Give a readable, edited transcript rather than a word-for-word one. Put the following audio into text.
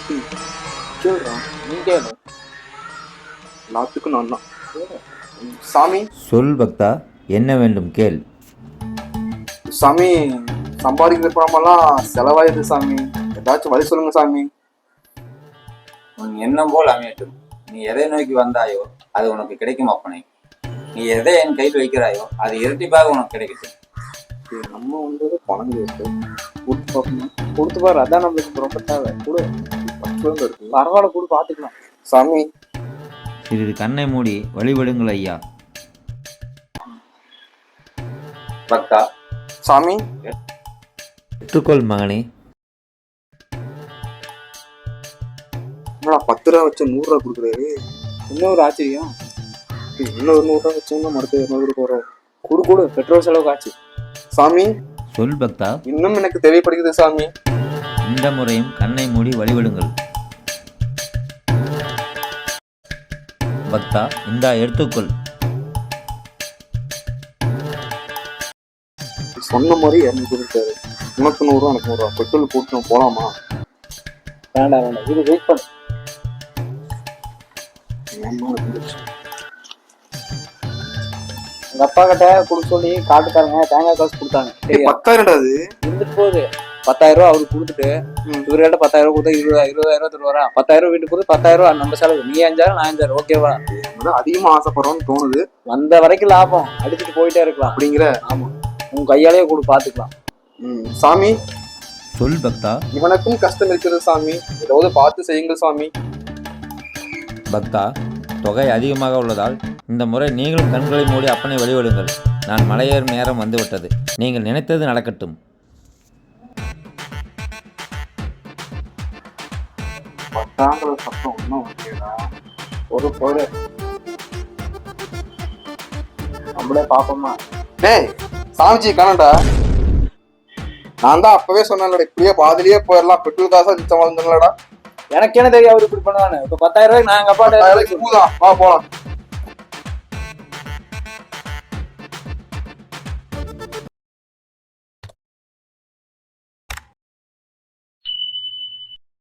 கேளுடா, நீ கேளு. எல்லாத்துக்கும் நான் தான். சாமி சொல் பக்தா, என்ன வேண்டும் கேள். சாமி, சம்பாதிக்கிற பணமெல்லாம் செலவாயிருது சாமி. ஏதாச்சும் வழி சொல்லுங்க சாமி. உன் எண்ணம் போல் அமையட்டும். நீ எதை நோக்கி வந்தாயோ அது உனக்கு கிடைக்கும் அப்பனே. நீ எதை என் கையில் வைக்கிறாயோ அது இரட்டிப்பாக உனக்கு கிடைக்கட்டும். நம்ம வந்தது பணம் இருக்கு, கொடுத்து பார்க்கணும். கொடுத்து பாரு, அதான் நம்மளுக்கு ரொம்ப தேவை. கொடு, 10 ரூபா இருக்கு பரவாயில்ல, கொடு, பார்த்துக்கலாம். சாமி. சிறிது கண்ணை மூடி வழிபடுங்கள் ஐயா. பக்தா, சாமி பெற்றுக்கொள் மகனே. என்னடா 10 ரூபா வச்சு 100 ரூபா கொடுக்குறாரு. இன்னொரு ஆச்சரியம், இன்னொரு 100 ரூபா வச்சோம்னா மறுத்து 200 ரூபா வரும். கொடு கொடு, பெட்ரோல் செலவுக்கு ஆச்சு. சாமி, சொல் பக்தா, இன்னும் எனக்கு தேவைப்படுகிறது சாமி. இந்த முறையும் கண்ணை மூடி வழிபடுங்கள். பக்தா, இந்தா எடுத்துக்கொள். சொன்ன மாதிரி 200 கொடுத்தாரு. உனக்கு 100 ரூபா, எனக்கு 100 ரூபா. பெட்ரோல் போட்டு நம்ம போலாமா? வேண்டாம் வேண்டாம், இது வெயிட் பண்ணு. எங்க அப்பா கிட்ட கொடுக்க சொல்லி காட்டுக்காரங்க தேங்காய் காசு கொடுத்தாங்க. சரியா? 10,000 அது. இருந்துட்டு போகுது. 10,000 ரூபா அவருக்கு கொடுத்துட்டு இவர்கிட்ட 10,000 ரூபா கொடுத்தா 20,000 தருவாரா? 10,000 ரூபா வீட்டுக்கு கொடுத்து 10,000 ரூபா நம்ம செலவு. நீ 5,000 நான் 5,000, ஓகேவா? அதிகமா ஆசைப்படுறோம்னு தோணுது. வந்த வரைக்கும் லாபம், அடிச்சுட்டு போயிட்டே இருக்கலாம். அப்படிங்கிற. ஆமா, உன் கையாலேயே கொடு, பாத்துக்கலாம். சாமி, சொல் பக்தா. இவனுக்கும் கஷ்டம் இருக்கிறது சாமி. ஏதாவது பார்த்து செய்யுங்கள் சாமி. பக்தா, தொகை அதிகமாக உள்ளதால் இந்த முறை நீங்களும் கண்களை மூடி அப்பனை வழிபடுங்கள். நான் மலையேறும் நேரம் வந்துவிட்டது. நீங்கள் நினைத்தது நடக்கட்டும். பத்தாங்கிற சத்தம் ஒன்றும் ஓகேடா. ஒரு போடு, நம்மளே பாப்போமா? டேய், சாமிஜி காணடா. நான் தான் அப்பவே சொன்னேன்லடா, இப்படியே பாதிலேயே போயிடலாம், பெட்ரோல் காசா மிச்சம் வாழ்ந்துங்களடா. எனக்கு என்ன தெரியும் அவர் இப்படி பண்ணுவான்னு. இப்ப 10,000 ரூபாய்க்கு நான் எங்க அப்பாட்ட வா போலாம்.